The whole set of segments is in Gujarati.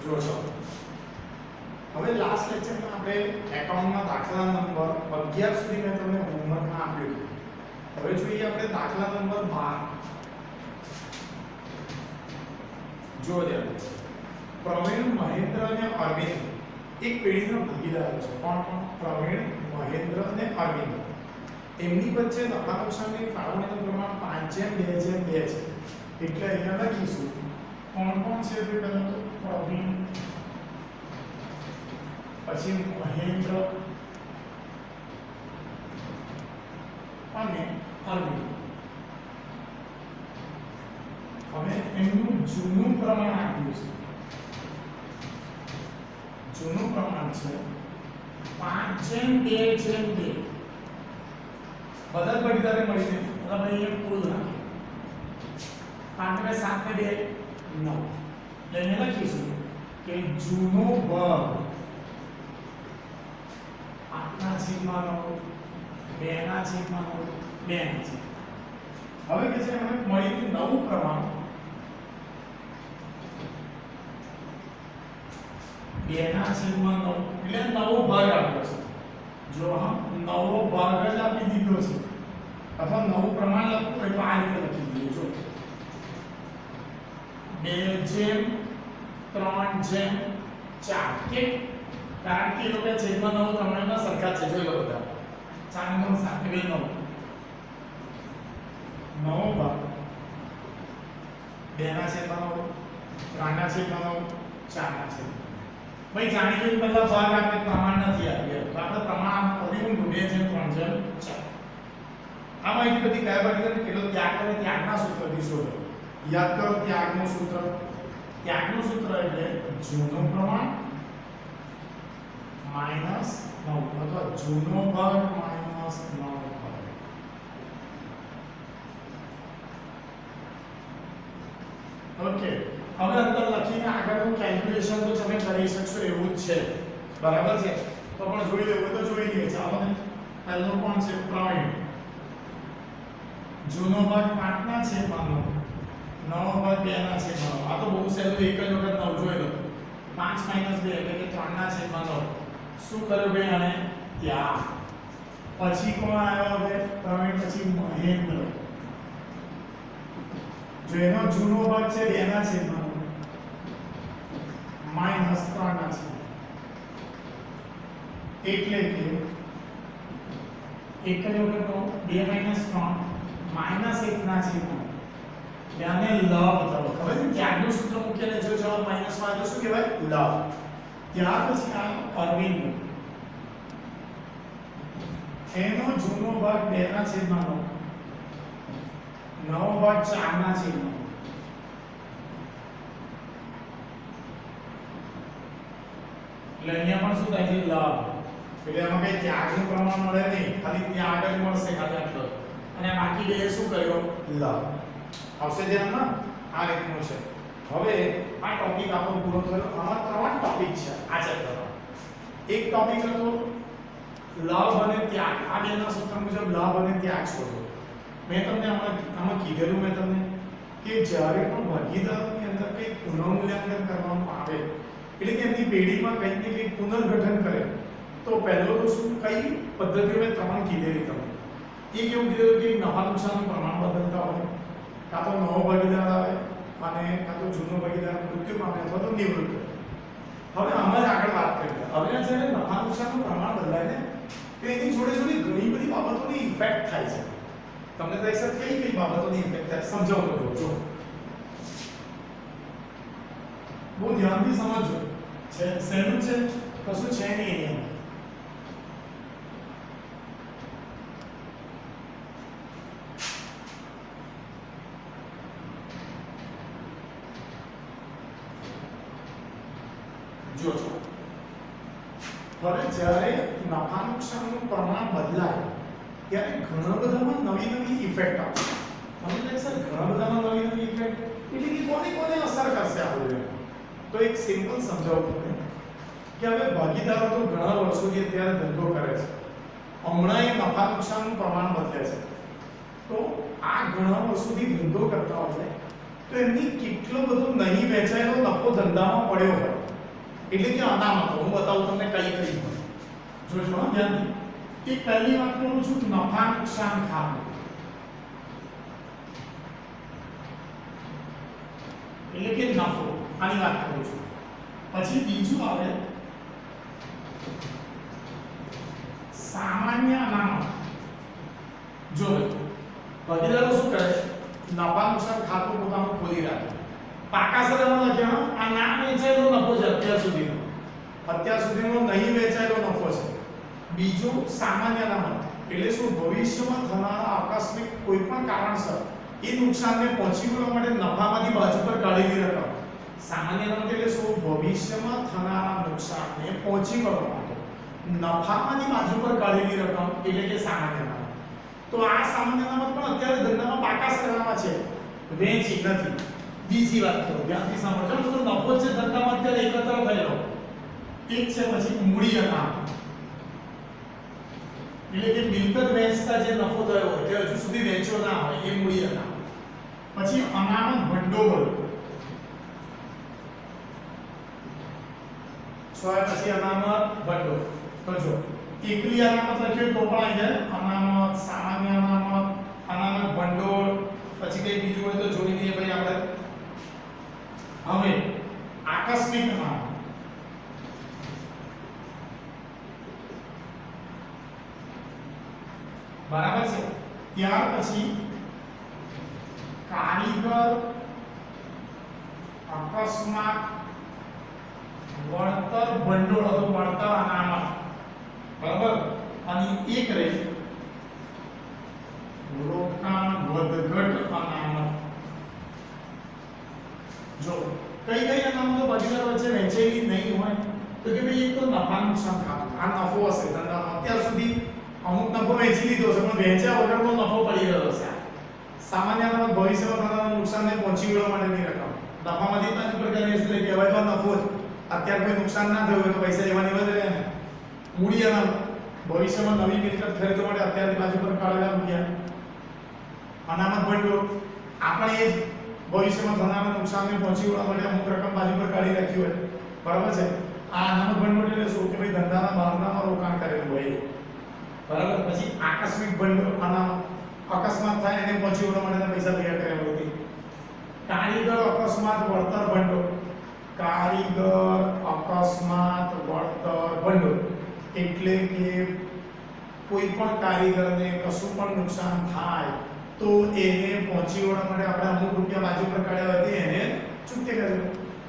જો છો હવે લાસ્ટ લેક્ચરમાં આપણે એકાઉન્ટમાં દાખલા નંબર 11 સુધી મેં તમને હોમવર્કમાં આપ્યું હતું। હવે જોઈએ આપણે દાખલા નંબર 12। જો ધ્યાન પ્રવીણ, મહેન્દ્ર અને અરવિંદ એક પેઢીના ભાગીદારો છે। કોણ કોણ? પ્રવીણ, મહેન્દ્ર અને અરવિંદ। એમની વચ્ચે નફા નુકસાનની ફાળવણીનું પ્રમાણ 5:2:2 છે। એટલે અહીંયા લખીશું કોણ કોણ છે? પહેલા તો પ્રવીણ, પછી મહેન્દ્ર અને અરવિંદ। હવે એમનું જૂનું પ્રમાણ આપ્યું છે। જૂનું પ્રમાણ છે 5:2:2। બધા જ ભાગીદારે મળીને બધા અહીંયા કુલ રાખે 5 ને 7 ને 2 9। એટલે લખીશું કે જૂનો વર્ગ 8/9 2/9 2/9। હવે કે છે મને મળ્યું નવું પ્રમાણ 2/9 એટલે નવો ભાગ આપ્યો છે। જો હમ નવો ભાગ જ આપી દીધો છે અથવા નવું પ્રમાણ લખવું હોય તો આ રીતે લખી દઈએ। જો 2:3:4 કે કારણ કે એ લોકો છેદમાં 9 પ્રમાણમાં સરખા છે। જોઈ લો બધા 4 9 7 2 9 નવો ભાગ 2/9 3/9 4/9। ભાઈ જાણી લઈએ પહેલા ભાગ આપણે પ્રમાણ નથી આપ્યું તો આપણે પ્રમાણ આપ્યું 2:3:4। આ માહિતી બધી કયા ભાગીદારે કેટલો ત્યાગ કરે ત્યાગના સૂત્રથી શોધો। યાદ કરો ત્યાગનું સૂત્ર। ત્યાગનું સૂત્ર એટલે જૂનું પ્રમાણ -9 અથવા જૂનો ભાગ -9 ભાગ। ઓકે, હવે અંદર લખીને આગળનું કેલ્ક્યુલેશન તો તમે કરી શકશો એવું જ છે, બરાબર છે? તો પણ જોઈ લેવું તો જોઈ લઈએ। ચાલો ને, પહેલો કોણ છે? પ્રવીણ। જૂનો ભાગ 5/9 નવો ભાગ 2/9। આ તો બહુ સહેલું, એક જ વખત 9 જોઈ લો। 5 - 2 એટલે કે 3/9। શું કર્યું ભાઈ? આને ત્યાગ। પછી કોણ આવ્યો? હવે પ્રવીણ, પછી મહેન્દ્ર। જો એનો જૂનો ભાગ છે 2/9 -3/9 એટલે કે એક જ વખત 2 - 3 -1/9 यानी लव થયો। હવે ત્યાગનું સૂત્ર મૂકીને જો જવાબ માઈનસ માં તો શું કહેવાય? લવ। ત્યાર પછી આ અરવિંદ, એનો જૂનો ભાગ 2/9 નવો ભાગ 4/9 એટલે અહીંયા પણ શું થાય છે? લવ। એટલે આમાં કઈ ત્યાગનું પ્રમાણ મળે નહીં, ખાલી ત્યાગ જ મળશે, ખાલી આટલો। અને બાકી બે શું કર્યો? લવ। આવશે ધ્યાનમાં? આ રીતનું છે। હવે આ ટોપિક આપણો પૂરો થયો। આમાં 3 ટોપિક છે આ ચેપ્ટરમાં। એક ટોપિક હતો લાભ અને ત્યાગ। આ બેના સૂત્ર મુજબ લાભ અને ત્યાગ શોધો। મેં તમને આમાં કીધેલું મેં તમને કે જ્યારે પણ ભાગીદારોની અંદર કંઈક પુનઃમૂલ્યાંકન કરવામાં આવે એટલે કે એમની પેઢીમાં કંઈક ને કંઈક પુનર્ગઠન કરે તો પહેલો તો શું કઈ પદ્ધતિઓ મેં 3 કીધેલી તમને। એક એવું કીધેલું કે નફા નુકસાનનું પ્રમાણ બદલતા હોય, કાં તો નવો ભાગીદાર આવે અને કાં તો જૂનો ભાગીદાર મૃત્યુ પામે અથવા તો નિવૃત્ત। હવે આમાં જ આગળ વાત કરીએ। હવે જ્યારે નફા નુકસાનનું પ્રમાણ બદલાય ને તો એની જોડે જોડે ઘણી બધી બાબતોની ઇફેક્ટ થાય છે। તમને તો સર કઈ બાબતોની ઇફેક્ટ થાય સમજાવતો રહો। જો બહુ ધ્યાનથી સમજજો। છે શેનું છે? કશું છે નહીં એની। જો હવે જ્યારે નફા નુકસાનનું પ્રમાણ બદલાય ત્યારે ઘણા બધામાં નવી નવી ઇફેક્ટ આવશે। તમને સર ઘણા બધામાં નવી નવી ઇફેક્ટ એટલે કે કોને અસર કરશે આ બધું? તો એક સિમ્પલ સમજાવું તમને કે હવે ભાગીદારો તો ઘણા વર્ષોથી અત્યારે ધંધો કરે છે, હમણાં એ નફા નુકસાનનું પ્રમાણ બદલે છે। તો આ ઘણા વર્ષોથી ધંધો કરતા હોય તો એમની કેટલો બધો નહીં વેચાયેલો નફો ધંધામાં પડ્યો હોય એટલે કે અનામતો હું બતાવું તમને કઈ કઈ જોજો હો ધ્યાનથી એક પહેલી વાત કરું છું નફા નુકસાન ખાતું એટલે કે નફો આની વાત કરું છું પછી બીજું આવે સામાન્ય અનામત જો ભાગીદારો શું કરે નફા નુકસાન ખાતું પોતાનું ખોલી રાખે પાકા શબ્દમાં લખ્યા આ ના વેચાયેલો નફો છે અત્યાર સુધીનો નહીં વેચાયેલો નફો છે બીજું સામાન્ય અનામત એટલે શું ભવિષ્યમાં થનારા આકસ્મિક કોઈ પણ કારણસર એ નુકસાનને પહોંચી વળવા માટે નફામાંથી બાજુ પર કાઢેલી રકમ સામાન્ય અનામત એટલે શું ભવિષ્યમાં થનારા નુકસાનને પહોંચી વળવા માટે નફામાંથી બાજુ પર કાઢેલી રકમ એટલે કે સામાન્ય અનામત તો આ સામાન્ય અનામત પણ અત્યારે ધંધામાં પાકા શરણામાં છે વેચી નથી બીજી વાત કરો ધ્યાનથી સાંભળજો તો નફો છે ધંધામાં અત્યારે એકત્ર થયેલો એક છે પછી મૂડી અનામત એટલે કે મિલકત વેચતા જે નફો થયો હોય તે હજુ સુધી વેચ્યો ના હોય એ મૂડી અનામત પછી અનામત ભંડોળ પછી અનામત ભંડોળ તો જો એકલી અનામત લખ્યું તો પણ આવી જાય અનામત સામાન્ય અનામત ભંડોળ પછી કઈ બીજું હોય તો જોઈ લઈએ ભાઈ આપણે હવે આકસ્મિક અનામત બરાબર છે ત્યાર પછી કારીગર અકસ્માત વળતર ભંડોળ અથવા વળતર અનામત બરાબર અને એક રહી રોકાણ વધઘટ અનામત જો કઈ કઈ અનામતો ભાગીદાર વચ્ચે વહેંચાયેલી નહીં હોય તો કે ભાઈ એક તો નફા નુકસાન ખાતું આ નફો હશે ધંધામાં અત્યાર સુધી અમુક નફો વેચી લીધો છે પણ વેચ્યા વગરનો નફો પડી ગયો છે સામાન્ય અનામત ભવિષ્યમાં થનારા નુકસાનને પહોંચી વળવા માટેની રકમ નફામાંથી પાંચ પ્રકારની એટલે કહેવાય તો નફો જ અત્યારે કોઈ નુકસાન ના થયું હોય તો પૈસા લેવાની વધે ને મૂડી અનામત ભવિષ્યમાં નવી મિલકત ખરીદવા માટે અત્યારથી બાજુ પર કાઢેલા રૂપિયા અનામત ભંડોળ આપણે એ ભવિષ્યમાં થનારા નુકસાનને પહોંચી વળવા માટે અમુક રકમ બાજુ પર કાઢી રાખી હોય બરાબર છે આ અનામત ભંડોળ એટલે શું કે ભાઈ ધંધાના ભાગનામાં રોકાણ કરેલું હોય બરાબર પછી આકસ્મિક ભંડોળ અનામત અકસ્માત થાય એને પહોંચી વળવા માટે પૈસા તૈયાર કર્યા હોય કારીગર અકસ્માત વળતર ભંડોળ એટલે કે કોઈ પણ કારીગરને કશું પણ નુકસાન થાય તો એને પહોંચી વળવા માટે આપણે અમુક રૂપિયા બાજુ પર કાઢ્યા હોય એને ચૂકતે કર્યું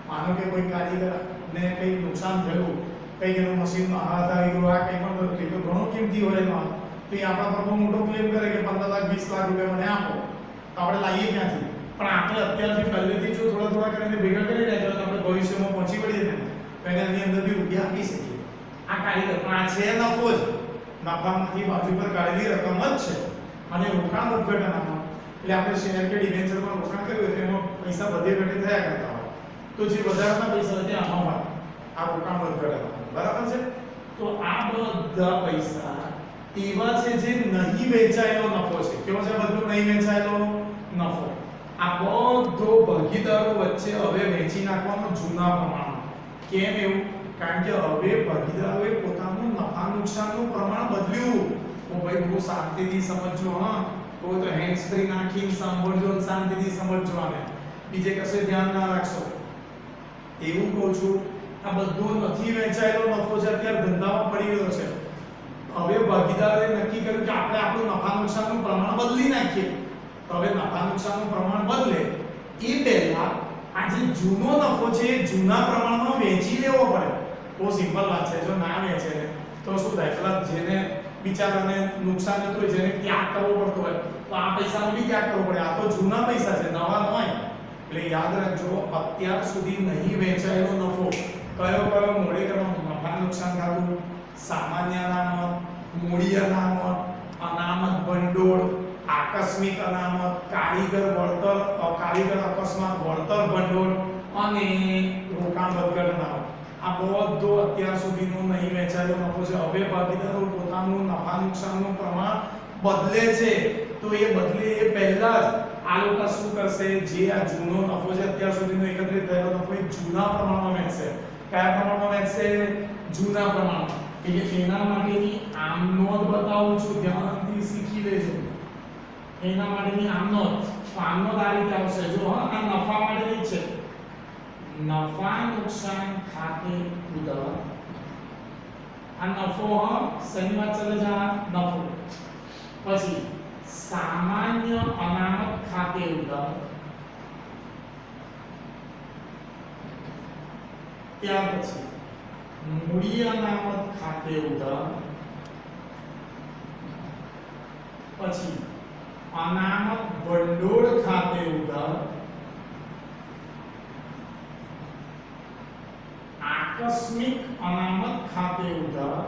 માનો કે કોઈ કારીગરને કંઈક નુકસાન થયું કંઈક એનું મશીનમાં હાથ આવી ગયો આ કંઈ પણ થયું તો ઘણો કિંમતી હોય એમાં તો એ આપણા પર બહુ મોટો ક્લેમ કરે કે 15 લાખ 20 લાખ રૂપિયા મને આપો તો આપણે લાવીએ ક્યાંથી પણ આપણે અત્યારથી પહેલેથી જો થોડા કરીને ભેગા કરી રાખ્યા તો આપણે ભવિષ્યમાં પહોંચી વળીએ ને તો એની અંદરથી રૂપિયા આપી શકીએ આ કારીગર પણ આ છે નફો જ નફામાંથી બાજુ પર કાઢેલી રકમ જ છે અને રોકાણ વધઘટ અનામત એટલે આપણે શેર કે ડિબેન્ચરમાં રોકાણ કર્યું હોય તો એમાં પૈસા વધે ઘટે થયા કરતા હોય તો જે વધારાના પૈસા હોય તે આમાં હોય આ રોકાણ વધઘટ અનામત બરાબર છે તો આ બધા પૈસા એવા છે જે નહીં વેચાયેલો નફો છે કેવો છે બધું નહીં વેચાયેલો નફો આ બધો ભાગીદારો વચ્ચે હવે વેચી નાખવાનો જૂના પ્રમાણમાં કેમ એવું કારણ કે હવે ભાગીદારોએ પોતાનું નફા નુકસાનનું પ્રમાણ બદલ્યું તો ભાઈ બહુ શાંતિથી સમજજો હા તો હેન્ડ્સ ફ્રી નાખીને સાંભળજો અને શાંતિથી સમજજો આને બીજે કશે ધ્યાન ના રાખશો એવું કહું છું આ બધો નથી વેચાયેલો નફો છે અત્યારે ધંધામાં પડી રહ્યો છે હવે ભાગીદારોએ નક્કી કર્યું કે આપણે આપણું નફા નુકસાનનું પ્રમાણ બદલી નાખીએ તો હવે નફા નુકસાનનું પ્રમાણ બદલે એ પહેલા આ જે જૂનો નફો છે એ જૂના પ્રમાણમાં વેચી લેવો પડે બહુ સિમ્પલ વાત છે જો ના વેચે તો શું થાય પેલા જેને બિચારાને નુકસાન થતું હોય જેને ત્યાગ કરવો પડતો હોય તો આ પૈસાનો બી ત્યાગ કરવો પડે આ તો જૂના પૈસા છે નવા ન હોય એટલે યાદ રાખજો અત્યાર સુધી નહીં વેચાયેલો નફો કયો કયો મોડે કરવાનો નફા નુકસાન ખાતું સામાન્ય અનામત મૂડી અનામત અનામત ભંડોળ આકસ્મિક અનામત કારીગર અકસ્માત વળતર ભંડોળ અને રોકાણ વધઘટ અનામત આ બધો અત્યાર સુધીનો નહીં વેચાયેલો નફો છે હવે ભાગીદારો પોતાનું નફા નુકસાનનું પ્રમાણ બદલે છે તો એ બદલે એ પહેલા જ આ લોકો શું કરશે જે આ જૂનો નફો છે અત્યાર સુધીનો એકત્રિત થયેલો નફો એ જૂના પ્રમાણમાં વેચશે કયા પ્રમાણમાં છે જૂના પ્રમાણમાં, એટલે એના માટેની આમ નોંધ બતાવું છું, ધ્યાનથી શીખી લેજો. એના માટેની આમ નોંધ, તો આમ નોંધ આ રીતે આવશે. જો હા, આ નફા માટેની છે. નફા નુકસાન ખાતે ઉધાર. આ નફો હા શેની વાત ચાલે છે? આ નફો. પછી સામાન્ય અનામત ખાતે ઉધાર. ત્યાર પછી મૂડી અનામત ખાતે ઉધાર. પછી અનામત ભંડોળ ખાતે ઉધાર. આકસ્મિક અનામત ખાતે ઉધાર.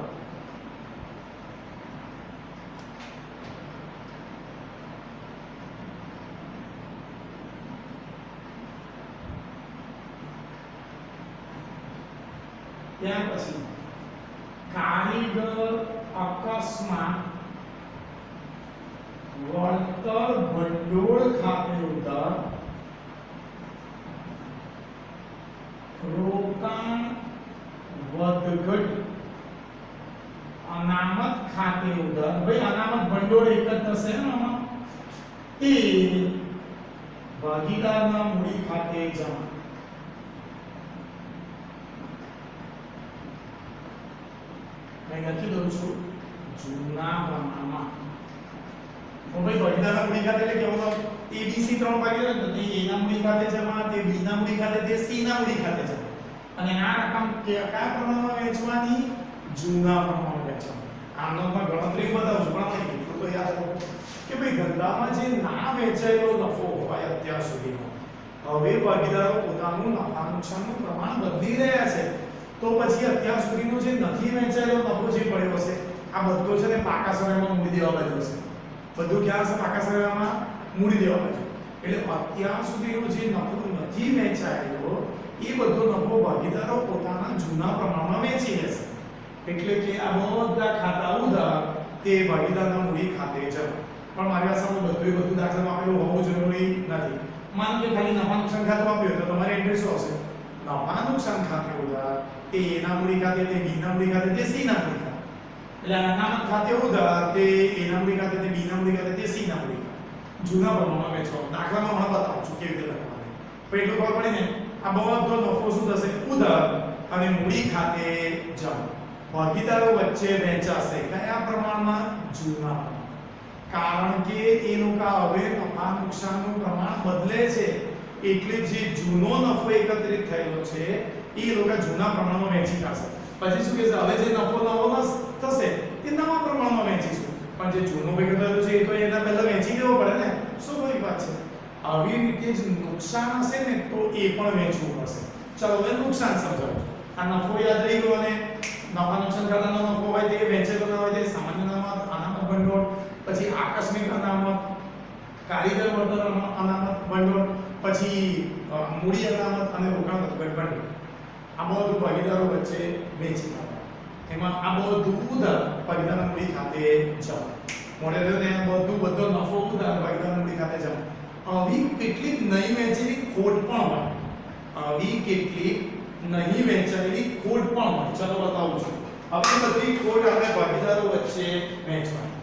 ત્યાર પછી કારીગર અકસ્માત વળતર ભંડોળ ખાતે ઉધાર. રોકાણ વધઘટ અનામત ખાતે ઉધાર. ભાઈ અનામત ભંડોળ એક જ થશે ને આમાં. એ ભાગીદારના મૂડી ખાતે જમા. લખી દઉં છું જૂના પ્રમાણમાં. તો ભાઈ ભાગીદારના મૂડી ખાતે એટલે કેવું થાય? ABC ત્રણ ભાગીદાર તો તે A ના મૂડી ખાતે જમા, તે B ના મૂડી ખાતે, તે C ના મૂડી ખાતે જમા. અને આ રકમ કયા પ્રમાણમાં વેચવાની? જૂના પ્રમાણમાં વેચવાની. આમ નોંધમાં ગણતરી બતાવું છું, પણ એટલું તો યાદ રાખો કે ભાઈ ધંધામાં જે ના વેચાયેલો નફો હોય અત્યાર સુધીનો, હવે ભાગીદારો પોતાનું નફા નુકસાનનું પ્રમાણ બદલી રહ્યા છે. તો પછી અત્યાર સુધીનો જે નથી વેચાયેલો નફો જે પડ્યો છે, આ બધો છે ને પાકા સમયમાં મૂડી દેવા બાજુ છે. બધું ક્યાં છે? પાકા સમયમાં મૂડી દેવા બાજુ. એટલે અત્યાર સુધીનો જે નફો નથી વેચાયેલો, એ બધો નફો ભાગીદારો પોતાના જૂના પ્રમાણમાં વેચી લેશે. એટલે કે આ બધા ખાતા ઉધાર તે ભાગીદારના મૂડી ખાતે જમા. પણ મારી પાસે બધું દાખલામાં આપેલું હોવું જરૂરી નથી. માનો કે ખાલી નફા નુકસાન ખાતું આપ્યું તો તમારે એન્ટ્રી શું આવશે? નફા નુકસાન ખાતે ઉધાર, તે A ના મૂડી ખાતે, તે B ના મૂડી ખાતે, તે C ના મૂડી ખાતે. એટલે અનામત ખાતે ઉધાર, તે A ના મૂડી ખાતે, તે B ના મૂડી ખાતે, તે C ના મૂડી ખાતે. જૂના પ્રમાણમાં વેચવાનો. દાખલામાં હમણાં બતાવું છું કેવી રીતે લખવાનું. પણ એટલું ખબર પડી ને, આ બધો નફો શું થશે? ઉધાર અને મૂડી ખાતે જમા. ભાગીદારો વચ્ચે વહેંચાશે કયા પ્રમાણમાં? જૂના પ્રમાણમાં. કારણ કે એ લોકો હવે નફા નુકસાનનું પ્રમાણ બદલે છે, એટલે જે જૂનો નફો એકત્રિત થયેલો છે એ લોકો જૂના પ્રમાણમાં વેચી કાઢશે. પછી શું કહેશે? હવે જે નફો નવો થશે એ નવા પ્રમાણમાં વેચીશું. પણ જે જૂનો ભેગો થયેલો છે એ તો એના પહેલા વેચી દેવો પડે ને. શું કોઈ વાત છે? આવી રીતે જ નુકસાન હશે ને તો એ પણ વેચવું પડશે. ચાલો હવે નુકસાન સમજાવો. આ નફો યાદ રહી ગયો, અને નફા નુકસાન ખાતાનો નફો હોય તે વેચેલો ના હોય તે સામાન્ય અનામત, અનામત ભંડોળ, પછી આકસ્મિક અનામત, કારીગર વળતર અનામત ભંડોળ, પછી મૂડી અનામત અને રોકાણ વધઘટ ભંડોળ. આ બધું ભાગીદારો વચ્ચે વેચી કાઢવા. એમાં આ બધું ઉધાર ભાગીદારના મૂડી ખાતે જમા. મોડેલ ને બધો નફો ઉધાર ભાગીદારના મૂડી ખાતે જમા. આવી કેટલીક નહીં વેચેલી ખોટ પણ હોય. આવી કેટલીક નહીં વેચાયેલી ખોટ પણ હોય. ચલો બતાવું છું. હવે બધી ખોટ આપણે ભાગીદારો વચ્ચે વેચવાની.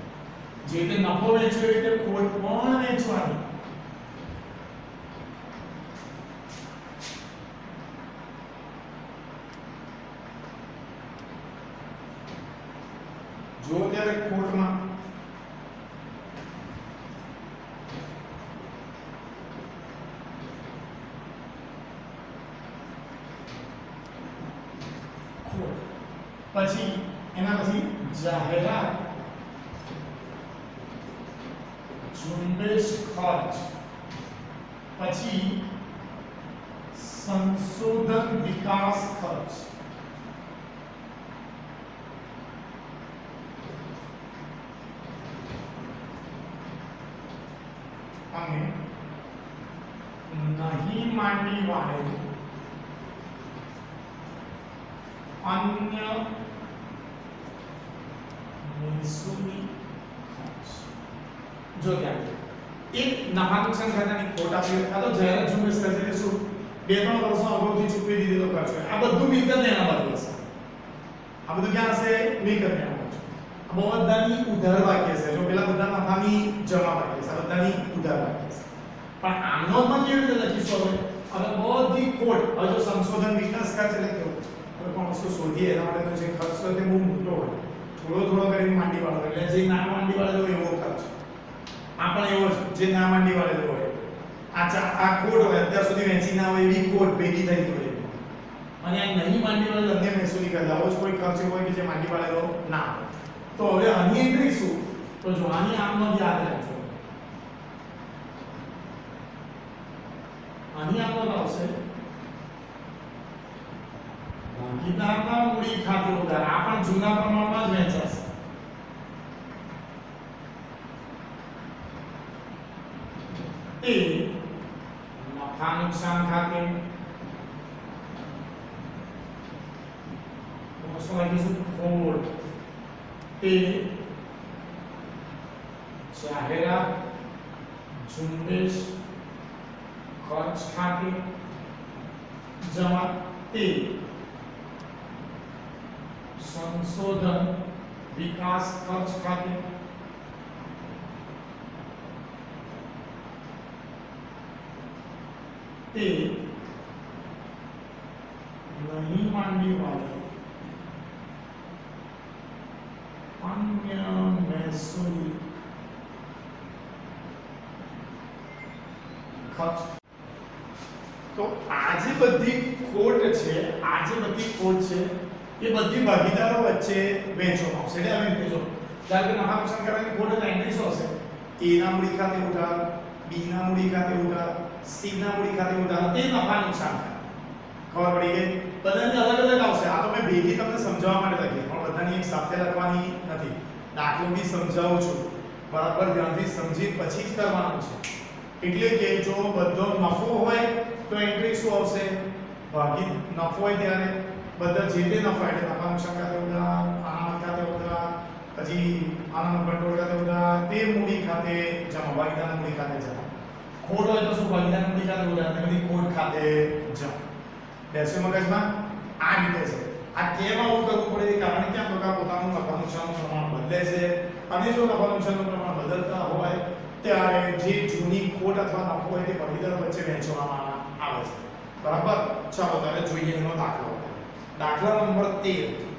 જે રીતે નફો વેચ્યો એટલે ખોટ પણ વેચવાની. જો ત્યારે ખોટમાં પછી એના પછી જાહેરાત, ઝુંબેશ ખર્ચ, પછી સંશોધન વિકાસ ખર્ચ, અને નહીં માંડી વાળે अन्य महसूली खर्च. जो क्या एक नफा नुकसान खाताની ખોટ આપી આ તો જાહેરાત, ઝુંબેશ ખર્ચ એટલે શું? 2-3 વર્ષો અગાઉથી ચૂકવી દીધેલો ખર્ચ હોય. આ બધું મિલકત એના બાજુ હશે. એટલે નફા નુકસાન ખાતાનો નફો હોય તે વેચી કાઢશે. પછી મૂડી અનામત, મૂડી અનામત આ બધું ક્યાં હશે મિલકતની આવક છે આ બધાની ઉધાર બાકી હશે જો પેલા બધા નફાની જમા બાકી હશે આ બધાની ઉધાર બાકી હશે પણ આનોમાં કેવી રીતે લખીશું હવે બધી ખોટ હવે જો સંશોધન વિકાસ ખર્ચ એટલે કેવું કોઈ પણ વસ્તુ શોધીએ એના માટેનો જે ખર્ચ હોય તે બહુ મોટો હોય થોડો કરીને માંડી વાળો એટલે જે ના માંડી વાળો એવો ખર્ચ આ પણ એવો જ જે ના માંડી વાળો હોય આ કોડ હોય અત્યાર સુધી વેચી ના હોય એવી કોડ ભેગી થઈ હોય અને આ નહીં માંડી વાળો અન્ય મહેસૂલી કરતા આવો જ કોઈ ખર્ચ હોય કે જે માંડી વાળો ના હોય તો હવે આની એન્ટ્રી શું તો જો આની આમનો યાદ રાખજો આની આમનો આવશે ભાગીદારના મૂડી ખાતે ઉધાર આ પણ જૂના પ્રમાણમાં જ વેચાશે એ નફા નુકસાન ખાતે શું લખીશું ખોટ તે જાહેરાત ઝુંબેશ ખર્ચ ખાતે જમા તે સંશોધન વિકાસ ખર્ચ ખાતે તે નહીં માંડી વાળી अन्य महसूली खर्च तो आज बधी खोट છે આજે બધી ખોટ છે એ બધી ભાગીદારો વચ્ચે વેચવામાં આવશે એટલે હવે જો જ્યારે કે નફા નુકસાન કરવાની ખોટ એટલે એન્ટ્રી શું હશે A ના મૂડી ખાતે ઉધાર B ના મૂડી ખાતે ઉધાર C ના મૂડી ખાતે ઉધાર તે નફા નુકસાન ખબર પડી ગઈ બધાની અલગ અલગ આવશે આ તો મેં ભેગી તમને સમજાવવા માટે લખી પણ બધાની એક સાથે લખવાની નથી દાખલો બી સમજાવું છું બરાબર ધ્યાનથી સમજી પછી જ કરવાનું છે એટલે કે જો બધો નફો હોય તો એન્ટ્રી શું આવશે ભાગી નફો હોય ત્યારે બધા જે તે નફા એટલે નફા નુકસાન ખાતે ઉધાર અનામત ખાતે ઉધાર પછી અનામત ભંડોળ ખાતે ઉધાર તે મૂડી ખાતે જમા ભાગીદાર મૂડી ખાતે જમા ખોટ હોય તો શું ભાગીદાર મૂડી ખાતે ઉધાર તે બધી ખોટ ખાતે જમા બેસો મગજમાં આ રીતે છે આ કેમ આવું કરવું પડે કારણ કે આ લોકો પોતાનું નફા નુકસાનનું પ્રમાણ બદલે છે અને જો નફા નુકસાનનું પ્રમાણ બદલતા હોય ત્યારે જે જૂની ખોટ અથવા નફો હોય તે ભાગીદારો વચ્ચે વહેંચવામાં આવે છે બરાબર ચાલો ત્યારે જોઈએ એનો દાખલો દાખલા નંબર 13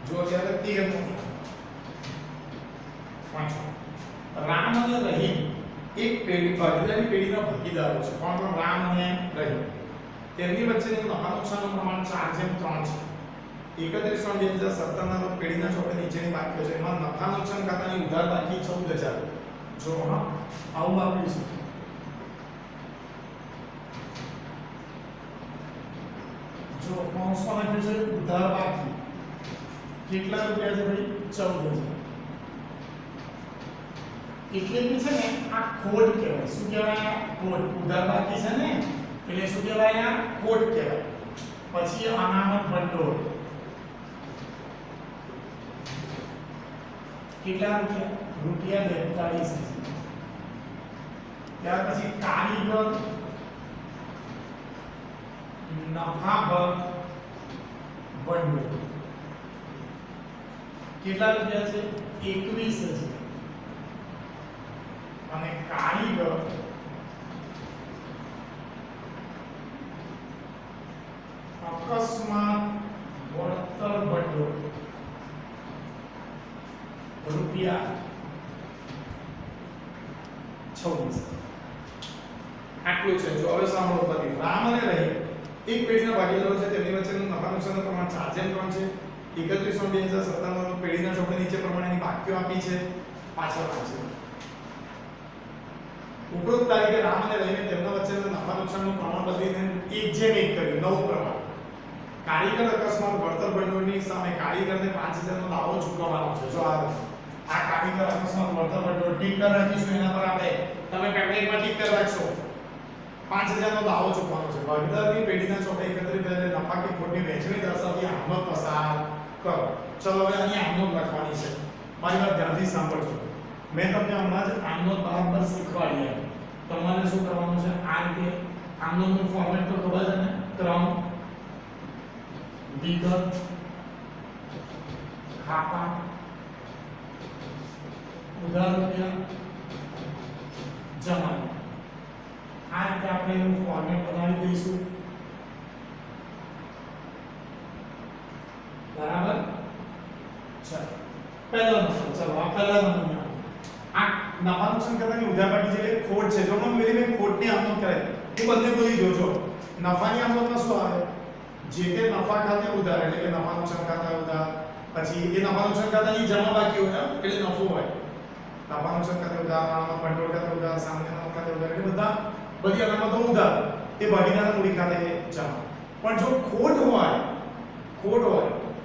जो અત્યારે 13 વાંચો રામ અને રહીમ એક પેઢી ભાગીદારી પેઢીના ભાગીદારો છે કોણ રામ અને રહીમ તેમની વચ્ચેનું નફા નુકસાનનું પ્રમાણ 4:3 છે 31/2017 ના રોજ પેઢીના ચોપડે નીચેની બાકીઓ છે એમાં નફા નુકસાન ખાતાની ઉધાર બાકી 14000 જો હા આવું બાકી છે જો કૌંસમાં લખ્યું છે ઉધાર બાકી કેટલા રૂપિયા છે ભાઈ 14000 એટલે કે છે ને આ ખોટ કહેવાય શું કહેવાય ખોટ ઉધાર બાકી છે ને એટલે શું કહેવાય આ ખોટ કહેવાય પછી અનામત ભંડોળ કેટલા રૂપિયા 42 ત્યાર પછી કારીગર નફા ભંડોળ કેટલા રૂપિયા છે 21000 અને કારીગર અકસ્માત વળતર ભંડોળ રૂપિયા 26 આટલું છે જો હવે સાંભળો પતિ રામ અને રહીમ એક પેઢીના ભાગીદારો છે તેમની વચ્ચેનું નફા નુકસાનનું પ્રમાણ 4:3 છે 31/2017 પેઢીના ચોપડે નીચે પ્રમાણેની બાકીઓ આપી છે પાછળ વાંચો ઉપરોક્ત તારીખે રામ અને રહીમે તેમના વચ્ચેના નફા નુકસાનનું પ્રમાણ બદલીને 1:1 કર્યું નવું પ્રમાણ કારીગર અકસ્માત વળતર ભંડોળની સામે કારીગરને 5000 નો દાવો ચૂકવવાનો છે જો આ કારીગર અકસ્માત વળતર ભંડોળ ટીક કરી રાખીશું એના પર આપણે તમે પેમ્પલેટમાં ટીક કરી રાખશો 5000 નો દાવો ચૂકવવાનો છે ભાગીદારની પેઢીના ચોપડે એકત્રિત થયેલ નફા કે ખોટની વહેંચણી દર્શાવતી આમદ પસાર કરો. ચલો હવે આની આમનોંધ લખવાની છે. મારી વાત ધ્યાનથી સાંભળજો. મેં તમને હમણાં જ આમનોંધ બરાબર શીખવાડી આપી. તમારે શું કરવાનું છે? આ રીતે આમનોંધનું ફોર્મેટ તો ખબર છે ને? ક્રમ, વિગત, ખાતા, ઉધાર રૂપિયા, જમા. આ રીતે આપણે એનું ફોર્મેટ બનાવી દઈશું. બરાબર? ચાલો પહેલો નંબર. ચલો આ પહેલા નંબર. આ નફા નુકસાન ખાતાની ઉધાર બાકી છે એટલે ખોટ છે. જો મેં ખોટની આમનોંધ કરાય હું બંને બોલી જોજો. નફાની આમનોંધમાં શું આવે? જે તે નફા ખાતે ઉધાર એટલે કે નફા નુકસાન ખાતા ઉધાર, પછી એ નફા નુકસાન ખાતાની જમા બાકી હોય એટલે નફો હોય. નફા નુકસાન ખાતે ઉધાર, અનામત ભંડોળ ખાતે ઉધાર, સામાન્ય અનામત ખાતે ઉધાર એટલે બધી અનામતો ઉધાર એ ભાગીદારના મૂડી ખાતે જમા. પણ જો ખોટ હોય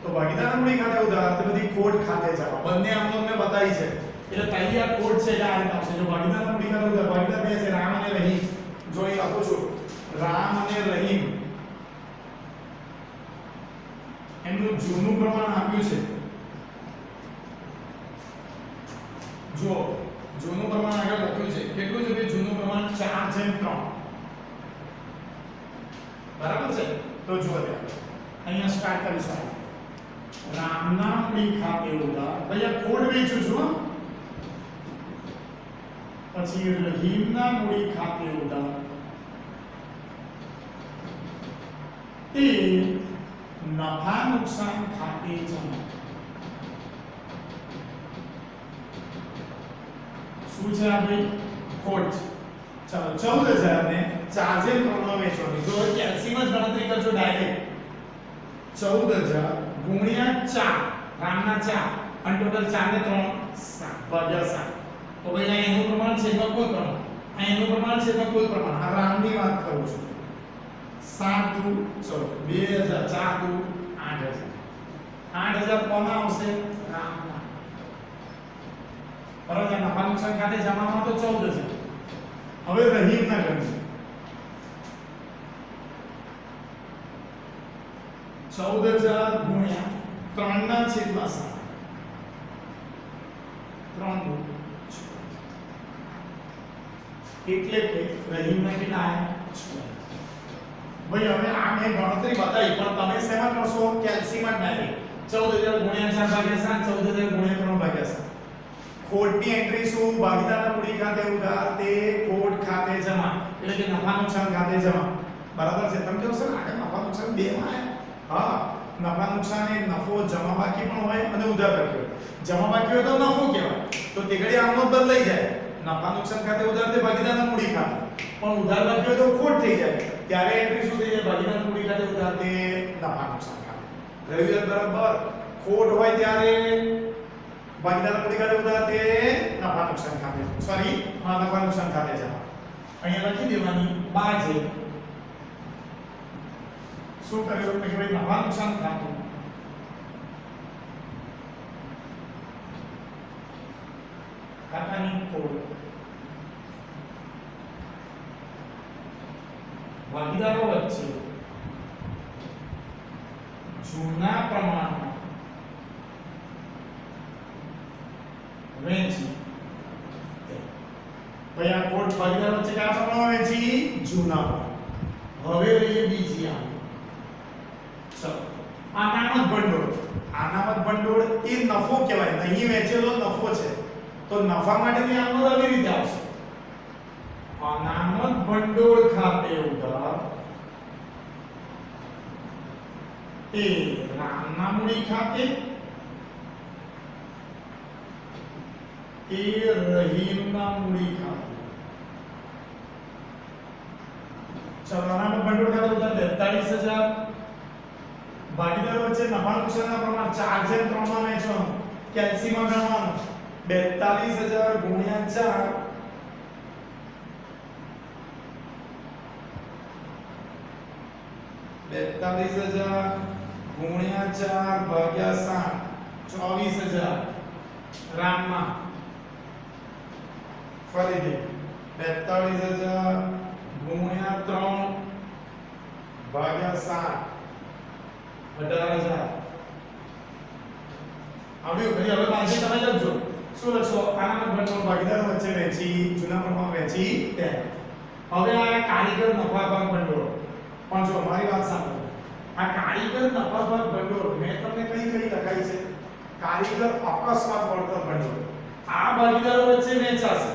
તો ભાગીદારના મૂડી ખાતે ઉધાર તે બધી ખોટ ખાતે જમા. બંને આમનોંધ મેં બતાવી છે. એટલે પહેલી આ ખોટ છે એટલે આ રીતે આવશે. જો ભાગીદારના મૂડી ખાતે ઉધાર, ભાગીદાર બે છે રામ અને રહીમ. જો અહીં લખું છું રામ અને રહીમ, એમનું જૂનું પ્રમાણ આપ્યું છે. જો જૂનું પ્રમાણ આગળ લખ્યું છે. કેટલું છે? જૂનું પ્રમાણ 4:3. બરાબર છે? તો જુઓ ત્યાં અહીંયા સ્ટાર્ટ કરીશું. રામના મૂડી ખાતે ઉધાર, ભૈયા ખોટ વેચું છું. પછી રહીમના મૂડી ખાતે ઉધાર તે નફા નુકસાન ખાતે જમા. શું છે આ ભાઈ? ખોટ. ચાલો 14000 ને 4:3 વેચવાની. જો કેલ્સીયમ જ ગણતરી કરજો ડાયરેક્ટ. 14000 ગુણ્યા 4, રામના 4 અને ટોટલ 4 ને 3 7 ભાગ્યા 7. તો ભાઈ આ એનું પ્રમાણ છે એમાં કુલ પ્રમાણ. આ એનું પ્રમાણ છે એમાં કુલ પ્રમાણ. આ રામની વાત કરું છું. 7 દુ 14, 2000, 4 દુ 8000. 8000 કોના આવશે? રામના. બરાબર? નફા નુકસાન ખાતે જમામાં તો 14000. હવે રહીમના ગણશું. 14000 ગુણ્યા 3/7. 3 દુ 6. એટલે કે રહીમના કેટલા આયા? 6. ભાઈ હવે આ મેં ગણતરી બતાવી પણ તમે શેમાં કરશો? કેલ્સીમાં ડાયરેક્ટ 14000 ગુણ્યા 4 ભાગ્યા 7, 14000 ગુણ્યા 3 ભાગ્યા 7. ખોટની એન્ટ્રી શું? ભાગીદારના મૂડી ખાતે ઉધાર તે ખોટ ખાતે જમા એટલે કે નફા નુકસાન ખાતે જમા. બરાબર છે? તમે કહો છો ને આગળ નફા નુકસાન બે માં આયા. હા, નફા નુકસાન એ નફો જમા બાકી પણ હોય અને ઉધાર બાકી હોય. જમા બાકી હોય તો નફો કહેવાય. તો તે ઘડી આમનોંધ બદલાઈ જાય. નફા નુકસાન ખાતે ઉધાર તે ભાગીદારના મૂડી ખાતે, પણ ઉધાર બાકી હોય તો ખોટ થઈ જાય. ત્યારે એન્ટ્રી શું થઈ જાય? ભાગીદારના મૂડી ખાતે ઉધાર તે નફા નુકસાન ખાતે. રહ્યું બરાબર? ખોટ હોય ત્યારે ભાગીદારના મૂડી ખાતે ઉધાર તે નફા નુકસાન ખાતે, સોરી નફા નુકસાન ખાતે જમા. અહીંયા લખી દેવાની બાજે શું કર્યું કે ભાઈ નફા નુકસાન ખાતું ખાતાની ખોટ ભાગીદારો વચ્ચે જૂના પ્રમાણમાં વેચી. ભાઈ આ ખોટ ભાગીદાર વચ્ચે કયા પ્રમાણમાં વેચી? જૂના પ્રમાણ. હવે લઈએ બીજી આમ. ચલો અનામત ભંડોળ. અનામત ભંડોળ એ નફો કહેવાય. નહીં વેચેલો નફો છે તો નફા માટેની આમનોંધ આવી રીતે આવશે. અનામત ભંડોળ ખાતે ઉધાર તે રામના મૂડી ખાતે તે રહીમના મૂડી ખાતે. ચલો અનામત ભંડોળ ખાતે ઉધાર 42000. ભાગીદારો વચ્ચે નફા નુકસાનના પ્રમાણ 4:3 માં વહેંચવાનું. કેલ્સીમાં ગણવાનું. 42000 ગુણ્યા 4 42000 ગુણ્યા 4 ભાગ્યા 7 24000 રામમાં. ફરીથી 42000 ગુણ્યા 3 ભાગ્યા 7 18000 આવડ્યું? પછી હવે બાજુ તમે લખજો. શું લખશો? અનામત ભંડોળ ભાગીદારો વચ્ચે વહેંચી જૂના પ્રમાણમાં વહેંચી તેમ. હવે આ કારીગર નફાભાગ ભંડોળ. પણ જો મારી વાત સાંભળો. આ કારીગર નફાભાગ ભંડોળ મેં તમને કઈ લખાઈ છે? કારીગર અકસ્માત વળતર ભંડોળ. આ ભાગીદારો વચ્ચે વહેંચાશે.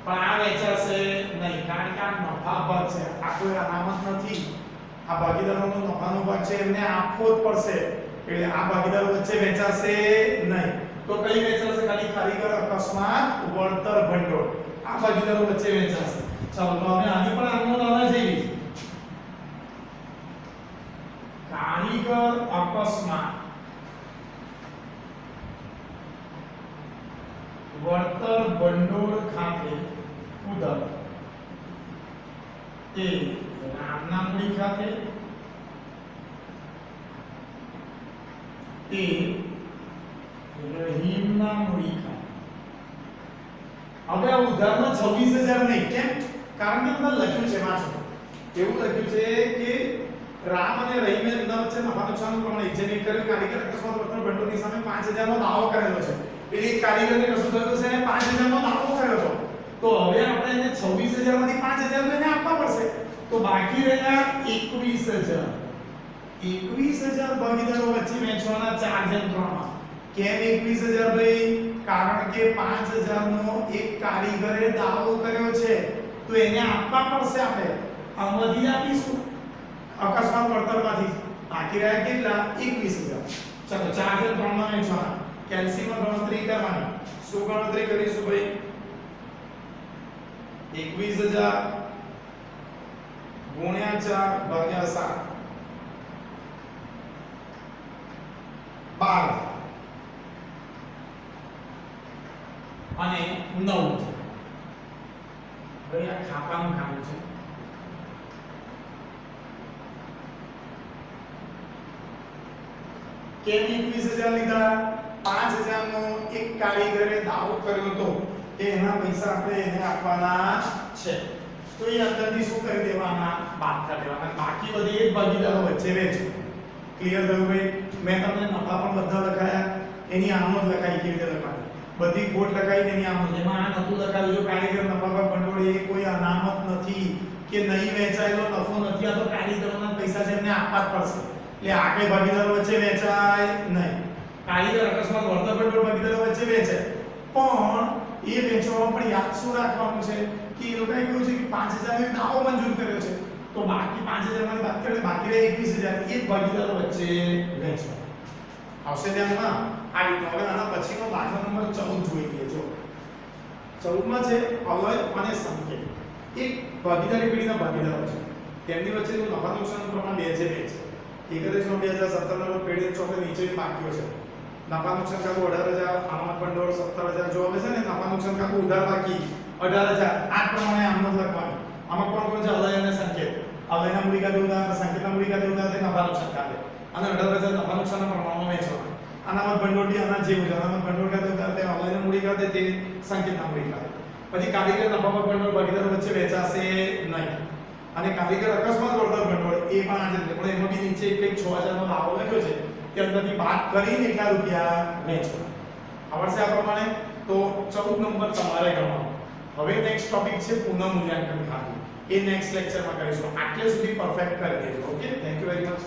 પણ આ વહેંચાશે નહીં, કારણ કે આ નફાભાગ છે. આ કોઈ અનામત નથી. આ ભાગીદારોનો નફાનો ભાગ છે, એમને આપવો જ પડશે. એટલે આ ભાગીદારો વચ્ચે વહેંચાશે નહીં. તો કઈ વહેંચાશે? ખાલી કારીગર અકસ્માત વળતર ભંડોળ. આ ભાગીદારો વચ્ચે વહેંચાશે. ચાલો તો આપણે આની પણ આનો નાના જેવી કારીગર અકસ્માત વળતર ભંડોળ ખાતે ઉદર એ રામના મૂડી ખાતે એ રહીમના મૂડી ખાતે. હવે આ ઉધારમાં 26000 નહીં. કેમ? કારણ કે અંદર લખ્યું છે, વાંચો. એવું લખ્યું છે કે રામ અને રહીમે એમના વચ્ચે નફા નુકસાનનું પ્રમાણ એક્ઝેમિન કર્યું. કારીગર અકસ્માત વળતર ભંડોળની સામે 5000 નો દાવો કરેલો છે. એટલે કારીગરને કશું થયું છે, 5000 નો દાવો કર્યો હતો. તો હવે આપણે એને 26000 માંથી 5000 લઈને આપવા પડશે. તો બાકી રહ્યા 21000. 21000 ભાગીદારો વચ્ચે વહેંચવાના 4:3. કેમ 21000 ભાઈ? કારણ કે 5000 નો એક કારીગરે દાવો કર્યો છે, તો એને આપવા પડશે. આપણે આમાંથી આપીશું અકસ્માત વળતરમાંથી. બાકી રહ્યા કેટલા? 21000. ચાલો 4:3 માં વહેંચવાના. કેલ્સીમાં ગણતરી કરવાની. શું ગણતરી કરીશું ભાઈ? 21000 ગુણ્યા 4 ભાગ્યા 7 12 અને 9. ભાઈ આ ખાપાનું કામ છે. કેમ 21000 લીધા? 5000 નો એક કારીગરે દાવો કર્યો હતો કે એના પૈસા આપણે એને આપવાના છે. તો એ અંદરથી શું કરી દેવાના? બાદ કરી દેવાના. બાકી બધી એક ભાગીદારો વચ્ચે વહેંચો. ક્લિયર થયું ભાઈ? મેં તમને નફા પણ બધા લખાયા, એની આમોદ લખાઈ. કેવી રીતે લખાય? બધી ખોટ લખાઈ, એની આમોદ. એમાં આ નતું લખાયું જો કારીગર નફાભાગ ભંડોળ એ કોઈ અનામત નથી કે નહીં વહેંચાયેલો નફો નથી. આ તો કારીગરોના પૈસા છે, એમને આપવા જ પડશે. એટલે આ કઈ ભાગીદારો વચ્ચે વહેંચાય નહીં. કારીગર અકસ્માત વળતર ભંડોળ ભાગીદારો વચ્ચે વહેંચે. પણ એ વેચવામાં પણ યાદ શું રાખવાનું છે કે એ લોકોએ કહ્યું છે કે 5000 નો દાવો મંજૂર કર્યો છે. તો બાકી 5000 માંથી બાદ કરીએ, બાકી રહે 21000. એક ભાગીદારો વચ્ચે વહેંચો. આવશે ધ્યાનમાં? આ રીતનો. હવે આના પછીનો દાખલા નંબર 14 જોઈ લેજો. 14 માં છે અવયવ અને સંકેત. એક ભાગીદારી પેઢીના ભાગીદારો છે, તેમની વચ્ચેનું નફા નુકસાનનું પ્રમાણ 2 છે. 31/9/2017 ના રોજ પેઢી ચોકે નીચેની બાકીઓ છે. નફા નુકસાન ખાતું 18000, અનામત ભંડોળ 17000. જો હવે છે ને નફા નુકસાન ખાતું ઉધાર બાકી 18000. આ પ્રમાણે આમનોંધ લખવાની. આમાં કોણ છે? અવયવ અને સંકેત. અવયવના મૂડી ખાતે ઉધાર, સંકેતના મૂડી ખાતે ઉધાર, તે નફા નુકસાન ખાતે. અને 18000 નફા નુકસાનના પ્રમાણમાં વહેંચવાના. અનામત ભંડોળ બી આના જેવું છે. અનામત ભંડોળ ખાતે ઉધાર, તે અવયવના મૂડી ખાતે, તે સંકેતના મૂડી ખાતે. પછી કારીગર નફાભાગ ભંડોળ ભાગીદારો વચ્ચે વહેંચાશે નહીં. અને કારીગર અકસ્માત વળતર ભંડોળ એ પણ આજે પણ એમાં બી નીચે કંઈક 6000 નો દાવો લખ્યો છે કે અંદરથી બાદ કરીને એટલા રૂપિયા વહેંચો. આવડશે આ પ્રમાણે? તો 14 નંબર તમારે ગણવાનો. હવે નેક્સ્ટ ટોપિક છે પુનઃમૂલ્યાંકન ખાતું. એ નેક્સ્ટ લેક્ચરમાં કરીશું. આટલે સુધી પરફેક્ટ કરી દેજો. Okay, thank you very much.